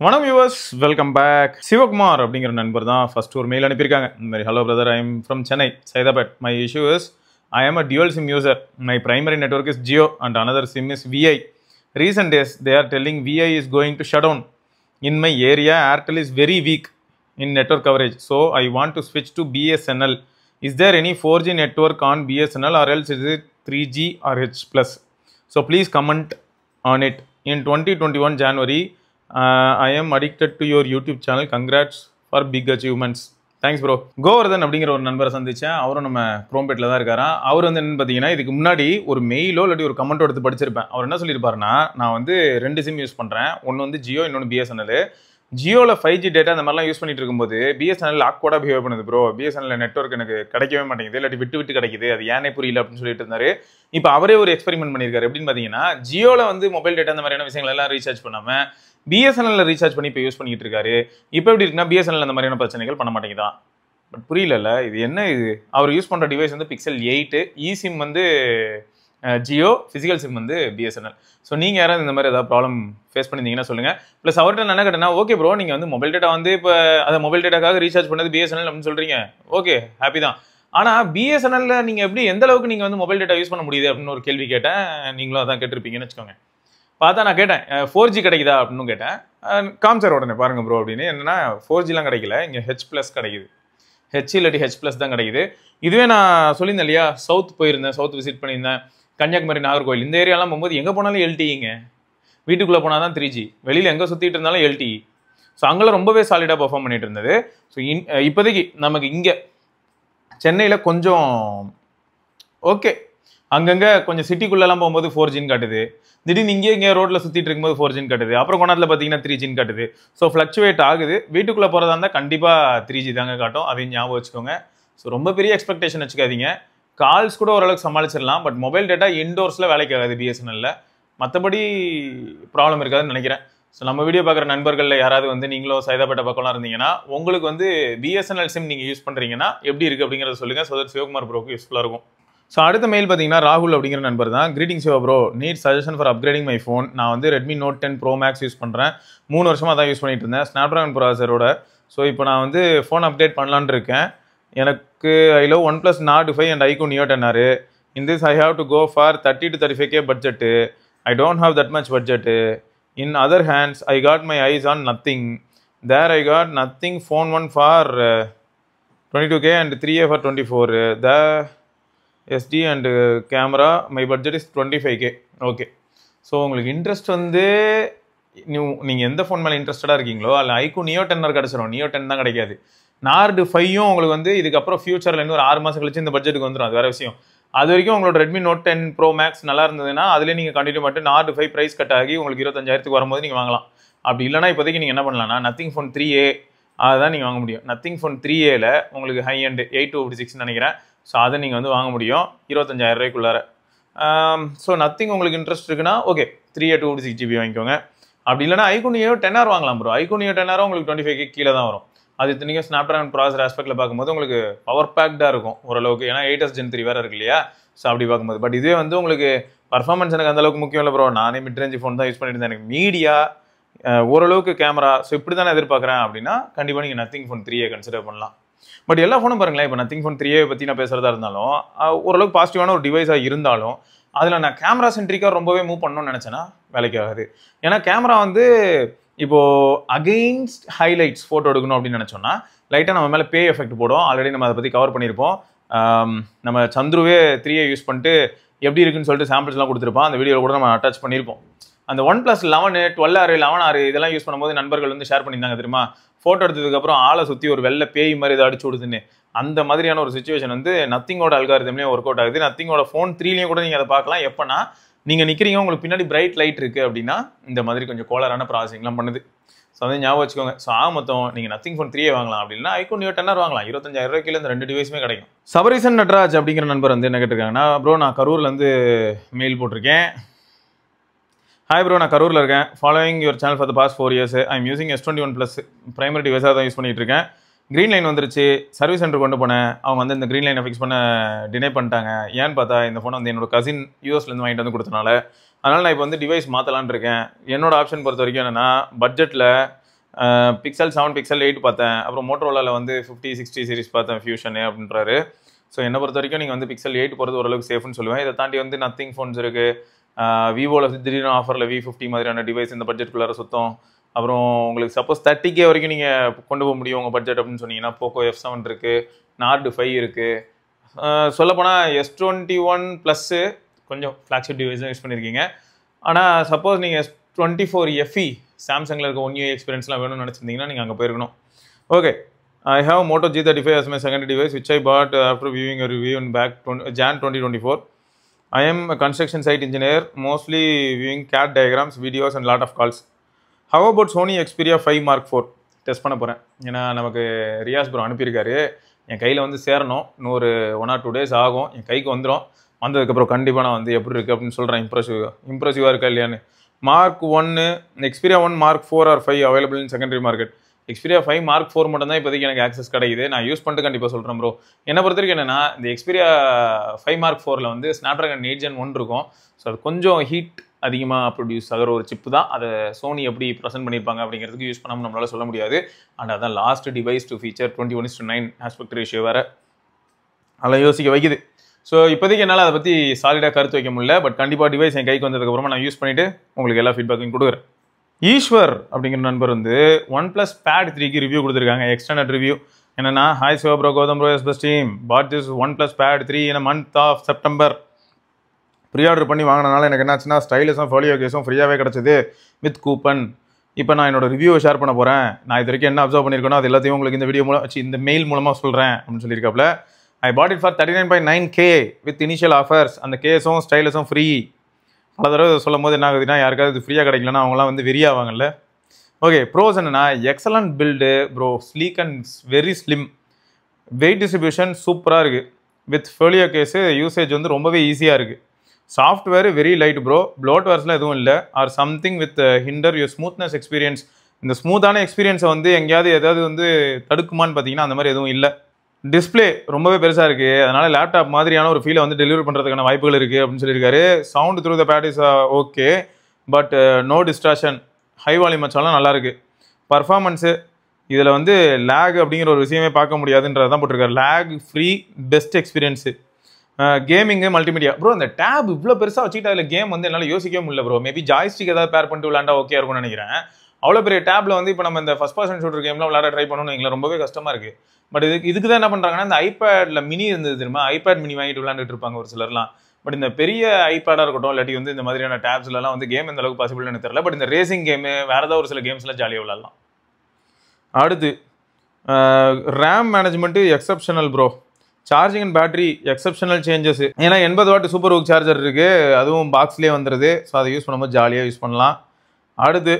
வணக்கம் viewers, welcome back. Sivakumar அப்படிங்கிற நண்பர் தான் ஃபர்ஸ்ட் ஒரு மெயில் அனுப்பியிருக்காங்க. இந்த மாதிரி hello brother, I am from Chennai Saidapet. My issue is I am a dual SIM user. My primary network is Jio and another SIM is VI. Recent days they are telling VI is going to shut down. In my area, Airtel is very weak in network coverage. So I want to switch to BSNL. Is there any 4G network on BSNL or else is it 3G or H+? So please comment on it. In 2021 January, I am addicted to your YouTube channel. Congrats for big achievements. Thanks bro. Govardhan அப்படிங்கிற ஒரு நண்பரை சந்திச்சேன். அவரும் நம்ம குரோம்பேட்டில் தான் இருக்காராம். அவர் வந்து என்னன்னு பார்த்தீங்கன்னா, இதுக்கு முன்னாடி ஒரு மெயிலோ இல்லாட்டி ஒரு கமெண்ட்டோ எடுத்து படிச்சிருப்பேன். அவர் என்ன சொல்லியிருப்பாருன்னா, நான் வந்து 2 சிம் யூஸ் பண்ணுறேன். ஒன்று வந்து ஜியோ, இன்னொன்று பிஎஸ்என்எல். ஜியோவில் 5G டேட்டா அந்த மாதிரிலாம் யூஸ் பண்ணிட்டு இருக்கும்போது பிஎஸ்என்எல் ஆக்வர்டாக பிஹேவ் பண்ணுது ப்ரோ. பிஎஸ்என்எல் நெட்வொர்க் எனக்கு கிடைக்கவே மாட்டேங்குது, இல்லாட்டி விட்டு விட்டு கிடைக்குது, அது ஏனே புரியல அப்படின்னு சொல்லிட்டு இருந்தாரு. இப்போ அவரே ஒரு எக்ஸ்பெரிமெண்ட் பண்ணியிருக்காரு. எப்படின்னு பார்த்தீங்கன்னா, ஜியோவில் வந்து மொபைல் டேட்டா அந்த மாதிரியான விஷயங்கள் எல்லாம் ரீசார்ஜ் பண்ணாமல் பிஎஸ்என்எல்ல ரீசார்ஜ் பண்ணி இப்போ யூஸ் பண்ணிட்டு இருக்காரு. இப்போ எப்படி இருக்குன்னா, பிஎஸ்என்எல் அந்த மாதிரியான பிரச்சனைகள் பண்ண மாட்டேங்குதான். பட் புரியல, இது என்ன? இது அவர் யூஸ் பண்ணுற டிவைஸ் வந்து Pixel 8, இ-சிம் வந்து ஜியோ, ஃபிசிக்கல் சிம் வந்து பிஎஸ்என்எல். ஸோ நீங்கள் யாராவது இந்த மாதிரி ஏதாவது ப்ராப்ளம் ஃபேஸ் பண்ணியிருந்தீங்கன்னா சொல்லுங்கள். ப்ளஸ் அவர்கிட்ட நான் என்ன கேட்டேன்னா, ஓகே ப்ரோ, நீங்கள் வந்து மொபைல் டேட்டா வந்து இப்போ அதை மொபைல் டேட்டாக்காக ரீசார்ஜ் பண்ணது பிஎஸ்என்எல் அப்படின்னு சொல்கிறீங்க. ஓகே, ஹாப்பி தான். ஆனால் பிஎஸ்என்எல்ல நீங்கள் எப்படி எந்த அளவுக்கு நீங்கள் வந்து மொபைல் டேட்டா யூஸ் பண்ண முடியுது அப்படின்னு ஒரு கேள்வி கேட்டேன். நீங்களும் அதான் கேட்டிருப்பீங்கன்னு வச்சுக்கோங்க. பார்த்தா நான் கேட்டேன், 4G கிடைக்குதா அப்படின்னு கேட்டேன். காமிச்சார் உடனே, பாருங்க ப்ரோ அப்படின்னு. என்னன்னா 4Gலாம் கிடைக்கல, இங்கே H+ கிடைக்குது. ஹெச் இல்லாட்டி H+ தான் கிடைக்குது. இதுவே நான் சொல்லியிருந்தேன் இல்லையா, சவுத் போயிருந்தேன், சவுத் விசிட் பண்ணியிருந்தேன், கன்னியாகுமரி, நாகர்கோவில், இந்த ஏரியாலாம் போகும்போது எங்கே போனாலும் LTEங்க. வீட்டுக்குள்ளே போனால் தான் 3G, வெளியில் எங்கே சுற்றிட்டு இருந்தாலும் LTE. ஸோ அங்கெல்லாம் ரொம்பவே சாலிடாக பர்ஃபார்ம் பண்ணிட்டு இருந்தது. ஸோ இப்போதைக்கு நமக்கு இங்கே சென்னையில் கொஞ்சம் ஓகே, அங்கங்கே கொஞ்சம் சிட்டிக்குள்ளெல்லாம் போகும்போது 4Gன்னு காட்டுது. திடீர்னு இங்கே ரோட்டில் சுற்றிட்டு இருக்கும்போது 4Gன்னு காட்டுது. அப்புறம் கொண்டாத்தில் பார்த்தீங்கன்னா 3Gன்னு காட்டுது. ஸோ ஃப்ளக்சுவேட் ஆகுது. வீட்டுக்குள்ளே போகிறதா இருந்தால் கண்டிப்பாக 3G தாங்க காட்டும். அதையும் ஞாபகம் வச்சுக்கோங்க. ஸோ ரொம்ப பெரிய எக்ஸ்பெக்டேஷன் வச்சுக்காதீங்க. கால்ஸ் கூட ஓரளவுக்கு சமாளிச்சிடலாம். பட் மொபைல் டேட்டா இன்டோர்ஸில் வேலைக்கு ஆகாது பிஎஸ்என்எல்ல. மற்றபடி ப்ராப்ளம் இருக்காதுன்னு நினைக்கிறேன். ஸோ நம்ம வீடியோ பார்க்குற நண்பர்களில் யாராவது வந்து நீங்களும் சைதாப்பேட்டை பக்கம்லாம் இருந்தீங்கன்னா, உங்களுக்கு வந்து பிஎஸ்என்எல் சிம் நீங்கள் யூஸ் பண்ணுறீங்கன்னா எப்படி இருக்குது அப்படிங்கிறத சொல்லுங்கள். ஸோ தட் சிவகுமார் ப்ரோக்கு யூஸ்ஃபுல்லாக இருக்கும். ஸோ அடுத்த மெயில் பார்த்தீங்கன்னா, ராகுல் அப்படிங்கிற நண்பர் தான். Greeting Siva bro, need suggestion for upgrading my phone. நான் வந்து Redmi Note 10 Pro Max use பண்ணுறேன். 3 வருஷமாக தான் யூஸ் பண்ணிட்டு இருந்தேன், ஸ்னாப்ட்ராகன் ப்ராசரோட. ஸோ இப்போ நான் வந்து ஃபோன் அப்டேட் பண்ணலான்னு இருக்கேன். எனக்கு I love OnePlus Nord 5 and iQOO Neo 10R. In this I have to go for 30 to 35K budget. I don't have that much budget. In other hands I got my eyes on Nothing. There I got Nothing Phone 1 for 22K and 3A for 24. The SD and camera my budget is 25K. Okay, so உங்களுக்கு interest வந்து நீங்கள் எந்த phone மேலே இன்ட்ரெஸ்டடாக இருக்கீங்களோ அதில் iQOO Neo 10R கிடச்சிடும். Neo 10 தான் கிடைக்காது. Nord 5யும் உங்களுக்கு வந்து இதுக்கப்புறம் ஃபியூச்சரில் இன்னும் ஒரு 6 மாதம் கழிச்சு இந்த பட்ஜெட்டுக்கு வந்துடும். அது வேறு விஷயம். அது வரைக்கும் உங்களோட ரெட்மி நோட் 10 ப்ரோ மேக்ஸ் நல்லா இருந்ததுன்னா அதிலே நீங்கள் கண்டினியூ பண்ணிட்டு Nord 5 ப்ரைஸ் கட் ஆகி உங்களுக்கு 25,000க்கு வரும்போது நீங்கள் வாங்கலாம். அப்படி இல்லைனா இப்போதைக்கு நீங்கள் என்ன பண்ணலாம்னா நத்திங் ஃபோன் 3A அதுதான் நீங்கள் வாங்க முடியும். நத்திங் ஃபோன் 3Aல உங்களுக்கு ஹை அண்ட் 826 நினைக்கிறேன். ஸோ அதை நீங்கள் வந்து வாங்க முடியும் 25,000 ரூபாய்க்குள்ளார. ஸோ நத்திங் உங்களுக்கு இன்ட்ரெஸ்ட் இருக்குன்னா ஓகே, 3A 256GB வாங்கிக்கோங்க. அப்படி இல்லைனா iQOO Neo 10R வாங்கலாம் ப்ரோ. iQOO Neo 10R உங்களுக்கு 25K கீழே தான் வரும். அது இத்தனைக்கும் ஸ்னாப்ட்ராகன் ப்ராசர் ஆஸ்பெக்டில் பார்க்கும்போது உங்களுக்கு பவர் பேக்டாக இருக்கும் ஓரளவுக்கு. ஏன்னா 8S Gen 3 வேறு இருக்கு இல்லையா. ஸோ அப்படி பார்க்கும்போது பட் இதுவே வந்து உங்களுக்கு பர்ஃபார்மன்ஸ் எனக்கு அந்தளவுக்கு முக்கியம் இல்லை ப்ரோ. நானே மிட்ரேஞ்ச் ஃபோன் தான் யூஸ் பண்ணிட்டு இருந்தேன். எனக்கு மீடியா ஓரளவுக்கு கேமரா ஸோ இப்படி தானே எதிர்பார்க்குறேன் அப்படின்னா கண்டிப்பாக நீங்கள் நத்திங் ஃபோன் 3A கன்சிடர் பண்ணலாம். பட் எல்லா ஃபோனும் பாருங்களேன், இப்போ நத்திங் ஃபோன் 3A பற்றி நான் பேசுகிறதா இருந்தாலும் ஓரளவுக்கு பாசிட்டிவான ஒரு டிவைஸாக இருந்தாலும் அதில் நான் கேமரா சென்ட்ரிக்காக ரொம்பவே மூவ் பண்ணணும்னு நினச்சேன்னா வேலைக்கு ஆகாது. ஏன்னா கேமரா வந்து இப்போது அகெயின்ஸ்ட் ஹைலைட்ஸ் ஃபோட்டோ எடுக்கணும் அப்படின்னு நினச்சோன்னா லைட்டாக நம்ம மேலே பே எஃபெக்ட் போடும். ஆல்ரெடி நம்ம அதை பற்றி கவர் பண்ணியிருப்போம். நம்ம சந்துருவே 3A யூஸ் பண்ணிட்டு எப்படி இருக்குன்னு சொல்லிட்டு சாம்பிள்ஸ்லாம் கொடுத்துருப்போம். அந்த வீடியோவில் கூட நம்ம அட்டாச் பண்ணியிருப்போம். அந்த OnePlus 11, 12R, 11R இதெல்லாம் யூஸ் பண்ணும்போது நண்பர்கள் வந்து ஷேர் பண்ணியிருந்தாங்க தெரியுமா, ஃபோட்டோ எடுத்ததுக்கப்புறம் ஆளை சுற்றி ஒரு வெள்ளை பேய் மாதிரி இதை அடிச்சு விடுதுன்னு. அந்த மாதிரியான ஒரு சுச்சுவேஷன் வந்து நத்திங்கோட அல்காரிதம்லேயும் ஒர்க் அவுட் ஆகுது. நத்திங்கோட ஃபோன் 3லையும் கூட நீங்கள் அதை பார்க்கலாம். எப்போனா நீங்கள் நிற்கிறீங்க, உங்களுக்கு பின்னாடி பிரைட் லைட் இருக்குது அப்படின்னா இந்த மாதிரி கொஞ்சம் கோலரான ப்ராசஸிங்லாம் பண்ணுது. ஸோ அதை ஞாபகம் வச்சுக்கோங்க. ஸோ மொத்தம் நீங்கள் நத்திங் ஃபோன் 3A வாங்கலாம் அப்படின்னா iQOO Neo 10R வாங்கலாம். 25,000 ரூபாய்க்கு இந்த 2 டிவைஸுமே கிடைக்கும். சபரீசன் நட்ராஜ் அப்படிங்கிற நண்பர் வந்து என்ன கேட்டிருக்காங்கன்னா, ப்ரோ நான் கரூர்லேருந்து மெயில் போட்டிருக்கேன். ஹாய் ப்ரோ, நான் கரூரில் இருக்கேன். Following your channel for the past 4 years. I am using S21+ primary டிவைஸாக தான் யூஸ் பண்ணிகிட்டு இருக்கேன். க்ரீன் லைன் வந்துருச்சு. சர்வீஸ் சென்டர் கொண்டு போனேன். அவங்க வந்து இந்த க்ரீன் லைனை ஃபிக்ஸ் பண்ண டினை பண்ணிட்டாங்க. ஏன்னு பார்த்தா இந்த ஃபோனை வந்து என்னோட கசின் யூஎஸ்லேருந்து வாங்கிட்டு வந்து கொடுத்தனால. அதனால் நான் இப்போ வந்து டிவைஸ் மாற்றலான் இருக்கேன். என்னோட ஆப்ஷன் பொறுத்த வரைக்கும் என்னென்னா, பட்ஜெட்டில் பிக்சல் 7 பிக்சல் 8 பார்த்தேன். அப்புறம் மோட்டோரோலாவில் வந்து 50-60 சீரிஸ் பார்த்தேன் ஃபியூஷனு அப்படின்றாரு. ஸோ என்னை பொறுத்த வரைக்கும் நீங்கள் வந்து பிக்சல் 8 போகிறது ஓரளவுக்கு சேஃப்னு சொல்லுவேன். இதை தாண்டி வந்து நத்திங் ஃபோன்ஸ் இருக்குது. விவோவில் திடீர்னு ஆஃபரில் V50 மாதிரியான டிவைஸ் இந்த பட்ஜெட்டுக்குள்ளார சுத்தம். அப்புறம் உங்களுக்கு சப்போஸ் 30K வரைக்கும் நீங்கள் கொண்டு போக முடியும் உங்கள் பட்ஜெட் அப்படின்னு சொன்னீங்கன்னா போக்கோ F7 இருக்குது, நார்டு 5 இருக்குது. சொல்லப்போனால் S21 ப்ளஸ்ஸு கொஞ்சம் ஃப்ளாக்ஷிப் டிவைஸும் யூஸ் பண்ணியிருக்கீங்க. ஆனால் சப்போஸ் நீங்கள் S24 FE சாம்சங்கில் இருக்க 1 UI எக்ஸ்பீரியன்ஸ்லாம் வேணும்னு நினச்சிருந்தீங்கன்னா நீங்கள் அங்கே போயிருக்கணும். Okay, I have Moto G35 as my second device, which I bought after viewing a review in Jan 2024. I am a construction site engineer, mostly viewing CAD diagrams, videos and lot of calls. How about Sony Xperia 5 Mark IV? Test பண்ண போகிறேன். ஏன்னா நமக்கு Riyaz bro அனுப்பியிருக்காரு. என் கையில் வந்து சேரணும். இன்னொரு 1 or 2 days ஆகும். என் கைக்கு வந்துடும். வந்ததுக்கப்புறம் கண்டிப்பாக நான் வந்து எப்படி இருக்குது அப்படின்னு சொல்கிறேன். இம்ப்ரெசிவாக இருக்கா இல்லையான்னு. Mark 1, Xperia 1 Mark 4 or 5 available in secondary market. Xperia 5 Mark 4 மட்டும் தான் இப்போதைக்கு எனக்கு ஆக்சஸ் கிடைக்குது. நான் யூஸ் பண்ணிட்டு கண்டிப்பாக சொல்கிறேன் ப்ரோ. என்னை பொறுத்த வரைக்கும் என்னென்னா, இந்த Xperia 5 Mark 4ல் வந்து Snapdragon 8 Gen 1 இருக்கும். ஸோ அது கொஞ்சம் ஹீட் அதிகமாக ப்ரொடியூஸ் ஆகிற ஒரு சிப்பு தான். அதை சோனி எப்படி ப்ரெசென்ட் பண்ணியிருப்பாங்க அப்படிங்கிறதுக்கு யூஸ் பண்ணாமல் நம்மளால் சொல்ல முடியாது. அண்ட் அதான் last device to feature 21:9 aspect ratio வேறு அதெல்லாம் யோசிக்க வைக்குது. ஸோ இப்போதைக்கு என்னால் அதை பற்றி சாலிடாக கருத்து வைக்க முடியல. பட் கண்டிப்பாக டிவைஸ் என் கைக்கு வந்ததுக்கப்புறமா நான் யூஸ் பண்ணிவிட்டு உங்களுக்கு எல்லா ஃபீட்பேக்கையும் கொடுக்குறேன். ஈஸ்வர் அப்படிங்கிற நண்பர் வந்து OnePlus Pad 3க்கு ரிவ்யூ கொடுத்துருக்காங்க. எக்ஸ்டெண்டட் ரிவ்யூ என்னன்னா, hi Siva bro, Gautham bro, yes best team, bought this OnePlus Pad 3 in a month of September. Pre order பண்ணி வாங்கினால எனக்கு என்னாச்சுன்னா ஸ்டைலிஸும் ஃபோலியோ கேஸும் ஃப்ரீயாகவே கிடச்சிது வித் கூப்பன். இப்போ நான் என்னோட ரிவ்யூவை ஷேர் பண்ண போகிறேன். நான் இது வரைக்கும் என்ன அப்சர்வ் பண்ணியிருக்கேனோ அது எல்லாத்தையும் உங்களுக்கு இந்த வீடியோ மூலம் இந்த மெயில் மூலமாக சொல்கிறேன் அப்படின்னு சொல்லியிருக்காப்புல. I bought it for 39.9K with initial offers. அந்த கேஸும் ஸ்டைலஸும் ஃப்ரீ. பல தடவை சொல்லும் போது என்ன ஆகுதுன்னா, யாருக்காவது இது ஃப்ரீயாக கிடைக்கலன்னா அவங்களாம் வந்து வெறியாவாங்கல்ல. ஓகே, ப்ரோஸ் என்னன்னா, excellent build bro, sleek and very slim, weight distribution சூப்பராக இருக்குது. வித் ஃபோலியோ கேஸு யூசேஜ் வந்து ரொம்பவே ஈஸியாக இருக்குது. சாஃப்ட்வேர் வெரி லைட் ப்ரோ, ப்ளோட்வேர்ஸ்லாம் எதுவும் இல்லை. Or something with hinder your smoothness experience. இந்த ஸ்மூத்தான எக்ஸ்பீரியன்ஸை வந்து எங்கேயாவது ஏதாவது வந்து தடுக்குமான்னு பார்த்தீங்கன்னா அந்த மாதிரி எதுவும் இல்லை. டிஸ்பிளே ரொம்பவே பெருசாக இருக்குது. அதனால் லேப்டாப் மாதிரியான ஒரு ஃபீலை வந்து டெலிவரி பண்ணுறதுக்கான வாய்ப்புகள் இருக்குது அப்படின்னு சொல்லியிருக்காரு. Sound through the pad is okay, but no distraction. High volume வச்சாலும் நல்லாயிருக்கு. பர்ஃபார்மன்ஸு இதில் வந்து லேக் அப்படிங்கிற ஒரு விஷயமே பார்க்க முடியாதுன்றது தான் போட்டிருக்காரு. Lag free best experience. Gaming multimedia bro. அந்த டேப் இவ்வளோ பெருசாக வச்சுக்கிட்டு அதில் கேம் வந்து என்னால் யோசிக்கவே முடியல ப்ரோ. மேபி ஜாய்ஸ்டிக் ஏதாவது பேர் பண்ணிட்டு விளாண்டா ஓகே இருக்கும்னு நினைக்கிறேன். அவ்வளோ பெரிய டேப்பில் வந்து இப்போ நம்ம இந்த ஃபர்ஸ்ட் பர்சன் ஷூட்டர் கேம்லாம் விளாட ட்ரை பண்ணணும் எங்களை ரொம்பவே கஷ்டமாக இருக்குது. பட் இதுக்கு தான் என்ன பண்ணுறாங்கன்னா, இந்த ஐபேடில் மினி இருந்தது தெரியுமா, ஐபேட் மினி வாங்கிட்டு விளாண்டுட்டு இருப்பாங்க ஒரு சிலர்லாம். பட் இந்த பெரிய ஐபேடாக இருக்கட்டும், இல்லாட்டி வந்து இந்த மாதிரியான டேப்ஸ்லாம் வந்து கேம் எந்த அளவுக்கு பாசிபிள் எனக்கு தெரியல. பட் இந்த ரேசிங் கேமு வேறு ஏதாவது ஒரு சில கேம்ஸ்லாம் ஜாலியாக விளாட்லாம். அடுத்து RAM management exceptional bro. Charging and battery exceptional changes. ஏன்னா 80 வாட் சூப்பர் ஹூக் சார்ஜர் இருக்குது, அதுவும் பாக்ஸ்லேயே வந்துடுது. ஸோ அதை யூஸ் பண்ணும்போது ஜாலியாக யூஸ் பண்ணலாம். அடுத்து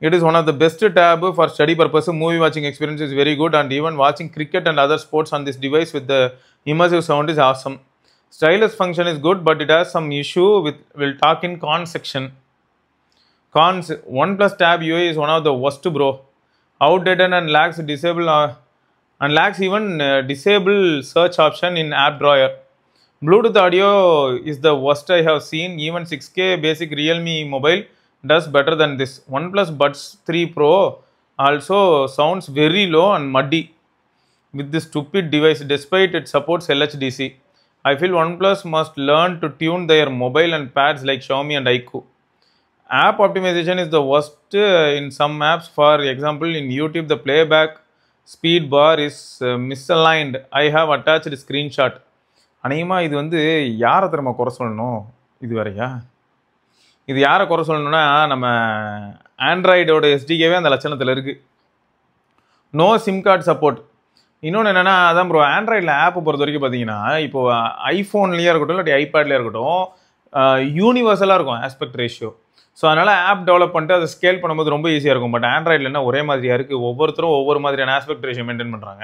it is one of the best tab for study purpose. Movie watching experience is very good, and even watching cricket and other sports on this device with the immersive sound is awesome. Stylus function is good, but it has some issue with, we'll talk in cons section. Cons: OnePlus Tab UI is one of the worst bro. Outdated and lacks even disable search option in app drawer. Bluetooth audio is the worst I have seen. Even 6K basic Realme mobile does better than this. OnePlus Buds 3 Pro also sounds very low and muddy with this stupid device despite it supports LHDC. I feel OnePlus must learn to tune their mobile and pads like Xiaomi and iQOO. App optimization is the worst in some apps. For example, in YouTube the playback speed bar is misaligned. I have attached screenshot. அநேகமாக இது வந்து யாரை திரும்ப குறை சொல்லணும், இது வரையா இது யாரை குறை சொல்லணும்னா நம்ம ஆண்ட்ராய்டோட எஸ்டிகேவே அந்த லட்சணத்தில் இருக்குது. No SIM card support. இன்னொன்று என்னென்னா, அதான் ப்ரோ, ஆண்ட்ராய்டில் ஆப்பை பொறுத்த வரைக்கும் பார்த்தீங்கன்னா, இப்போது ஐஃபோன்லேயே இருக்கட்டும் இல்லாட்டி ஐபேட்லேயே இருக்கட்டும் யூனிவர்சலாக இருக்கும் ஆஸ்பெக்ட் ரேஷியோ. ஸோ அதனால் ஆப் டெவலப் பண்ணிட்டு அதை ஸ்கேல் பண்ணும்போது ரொம்ப ஈஸியாக இருக்கும். பட் ஆண்ட்ராய்டில் என்ன ஒரே மாதிரியாக இருக்குது, ஒவ்வொருத்தரும் ஒவ்வொரு மாதிரியான ஆஸ்பெக்ட் ரேஷியோ மெயின்டைன் பண்ணுறாங்க.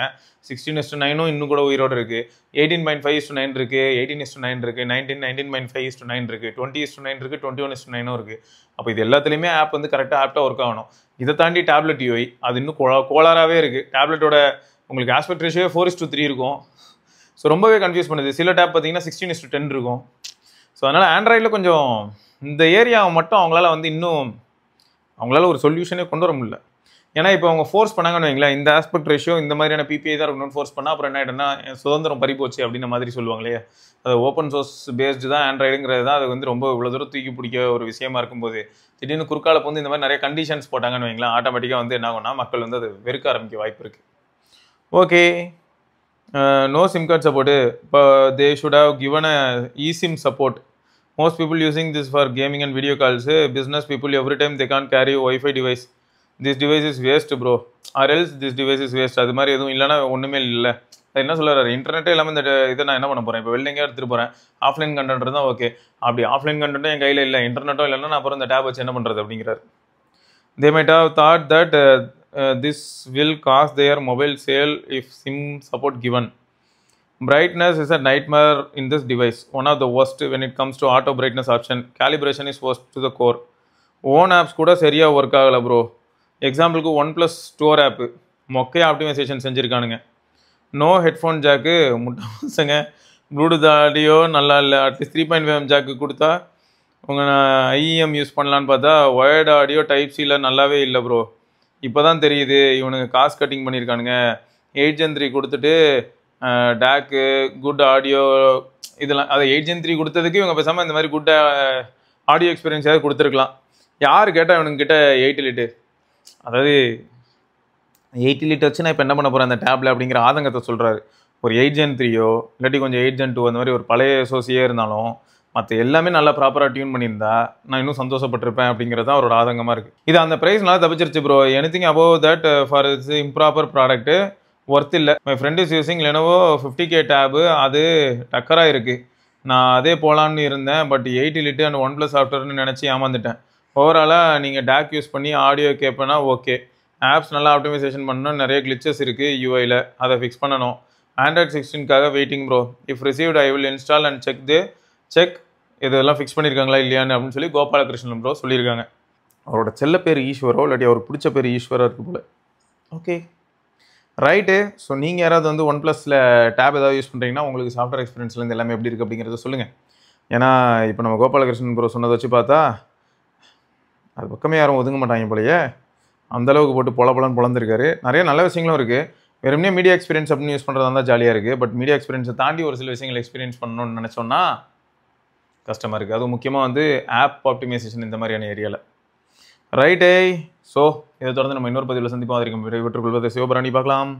16:9 இன்னும் கூட உயிரோடு இருக்குது, 18.5:9 இருக்குது, 18:9 இருக்குது, 19.5:9 இருக்குது, 20:9 இருக்குது, 21:9 இருக்குது. அப்போ இது எல்லாத்துலேயுமே ஆப் வந்து கரெக்டாக ஆப்டாக ஒர்க் ஆகணும். இதை தாண்டி டேப்லெட் யூஐ அது இன்னும் கோளாராகவே இருக்குது. டேப்லெட்டோட உங்களுக்கு ஆஸ்பெக்ட் ரேஷியோ 4:3 இருக்கும். ஸோ ரொம்பவே கன்ஃபியூஸ் பண்ணுது. சில டேப் பார்த்தீங்கன்னா 16:10 இருக்கும். ஸோ அதனால் ஆண்ட்ராய்டில் கொஞ்சம் இந்த ஏரியாவை மட்டும் அவங்களால வந்து இன்னும் அவங்களால ஒரு சொல்யூஷனே கொண்டு வர முடியல. ஏன்னா இப்போ அவங்க ஃபோர்ஸ் பண்ணாங்கன்னு வைங்களேன், இந்த ஆஸ்பெக்ட் ரேஷியோ இந்த மாதிரியான பிபிஐ தான் இருக்கணும்னு ஃபோர்ஸ் பண்ணால் அப்புறம் என்ன ஆகிடும்னா சுதந்திரம் பறிப்போச்சு அப்படின்ற மாதிரி சொல்லுவாங்களே. அது ஓப்பன் சோர்ஸ் பேஸ்டு தான் ஆண்ட்ராய்டுங்கிறது தான் அது வந்து ரொம்ப இவ்வளோ தூரம் தூக்கி பிடிக்க ஒரு விஷயமா இருக்கும்போது திடீர்னு குறுக்கால வந்து இந்த மாதிரி நிறைய கண்டிஷன்ஸ் போட்டாங்கன்னு வைங்களேன், ஆட்டோமேட்டிக்காக வந்து என்ன ஆகும்னா மக்கள் வந்து அது வெறுக்க ஆரம்பிக்க வாய்ப்பு இருக்குது. Okay, no SIM card support. இப்போ they should have given a eSIM support. Most people using this for gaming and video calls. Business people every time they can't carry Wi-Fi device. This device is waste bro. Or else this device is waste. அது மாதிரி எதுவும் இல்லைன்னா ஒன்றுமே இல்லை. அது என்ன சொல்கிறாரு, இன்டர்நெட்டே இல்லாமல் இந்த இதை நான் என்ன பண்ண போகிறேன், இப்போ வெள்ளிங்க எடுத்துகிட்டு போகிறேன், ஆஃப்லைன் கண்டென்ட் தான் ஓகே. அப்படி ஆஃப்லைன் கண்டென்ட்டும் என் கையில் இல்லை, இன்டர்நெட்டும் இல்லைன்னா நான் அப்புறம் இந்த டேப் வச்சு என்ன பண்ணுறது அப்படிங்கிறார். They might have thought that this will cost their mobile sale if SIM support given. Brightness is a nightmare in this device. One of the worst when it comes to auto brightness option. Calibration is worst to the core. Own apps கூட சரியா work ஆகல bro. எக்ஸாம்பிளுக்கு OnePlus store app மொக்கையா optimisation செஞ்சுருக்கானுங்க. No headphone jack முட்டை Bluetooth audio நல்லா இல்லை. At least 3.5 jack கொடுத்தா உங்கள் ஐஇஎம் யூஸ் பண்ணலான்னு பார்த்தா ஒயர்டு ஆடியோ டைப் சியில் நல்லாவே இல்லை ப்ரோ. இப்போ தான் தெரியுது இவனுங்க காஸ்ட் கட்டிங் பண்ணியிருக்கானுங்க. 8 Gen 3 கொடுத்துட்டு டேக்கு குட் ஆடியோ இதெல்லாம், அதை 8 Gen 3 கொடுத்ததுக்கு இவங்க பேசாமல் இந்த மாதிரி குட் ஆடியோ எக்ஸ்பீரியன்ஸ் ஏதாவது கொடுத்துருக்கலாம். யார் கேட்டால் இவனுங்கிட்ட 8 லிட்டு, அதாவது 8 லிட்டர் வச்சு நான் இப்போ என்ன பண்ண போகிறேன் அந்த டேப்ல அப்படிங்கிற ஆதங்கத்தை சொல்கிறாரு. ஒரு 8 Gen 3யோ இல்லாட்டி கொஞ்சம் 8 Gen 2 அந்த மாதிரி ஒரு பழைய சோசியே இருந்தாலும் மற்ற எல்லாமே நல்லா ப்ராப்பராக டியூன் பண்ணியிருந்தா நான் இன்னும் சந்தோஷப்பட்டிருப்பேன் அப்படிங்கிறது தான் அவரோட ஆதங்கமாக இருக்குது. இது அந்த ப்ரைஸ்னால தப்பிச்சிருச்சு bro. Anything above that for it's improper product worth இல்லை. My friend is using Lenovo 50K tab, அது டக்கராக இருக்குது. நான் அதே போகலான்னு இருந்தேன், பட் 8 லிட்டு அண்ட் OnePlus சாஃப்ட்வேர்னு நினச்சி ஏமாந்துட்டேன். ஓவராலாக நீங்கள் டேக் யூஸ் பண்ணி ஆடியோ கேட்பேன்னா ஓகே. ஆப்ஸ் நல்லா ஆப்டிமைசேஷன் பண்ணணும், நிறைய கிளிச்சஸ் இருக்குது யூஐயில், அதை ஃபிக்ஸ் பண்ணணும். Android 16க்காக waiting bro. If received I will install and check இதெல்லாம் ஃபிக்ஸ் பண்ணியிருக்காங்களா இல்லையான்னு அப்படின்னு சொல்லி கோபாலகிருஷ்ணன் ப்ரோ சொல்லியிருக்காங்க. அவரோட செல்ல பேர் ஈஸ்வரோ இல்லாட்டி அவருக்கு பிடிச்ச பேர் ஈஸ்வரா இருக்குது போல். Okay right. ஸோ நீங்கள் யாராவது வந்து OnePlusல டேப் ஏதாவது யூஸ் பண்ணுறீங்கன்னா உங்களுக்கு சாஃப்ட்வேர் எக்ஸ்பீரியன்ஸ்லேருந்து எல்லாமே எப்படி இருக்குது அப்படிங்கிறத சொல்லுங்கள். ஏன்னா இப்போ நம்ம கோபாலகிருஷ்ணன் ப்ரோ சொன்னதை வச்சு பார்த்தா அது பக்கமே யாரும் ஒதுங்க மாட்டாங்க போலையே, அந்தளவுக்கு போட்டு பொலன்னு பொழந்திருக்காரு. நிறைய நல்ல விஷயங்களும் இருக்குது. வெறுமனே மீடியா எக்ஸ்பீரியன்ஸ் அப்படின்னு யூஸ் பண்ணுறதா தான் ஜாலியாக இருக்குது. பட் மீடியா எக்ஸ்பீரியன்ஸை தாண்டி ஒரு சில விஷயங்கள் எக்ஸ்பீரியன்ஸ் பண்ணணும்னு நினச்சோன்னா கஷ்டமாக இருக்குது. அதுவும் முக்கியமாக வந்து ஆப் ஆப்டிமைசேஷன் இந்த மாதிரியான ஏரியாவில். ரைட்டே. ஸோ இதை தொடர்ந்து நம்ம இன்னொரு பதிவில் சந்திப்போம். அதற்கு விட்டுக்கொள்வதை சிவபரணி பார்க்கலாம்.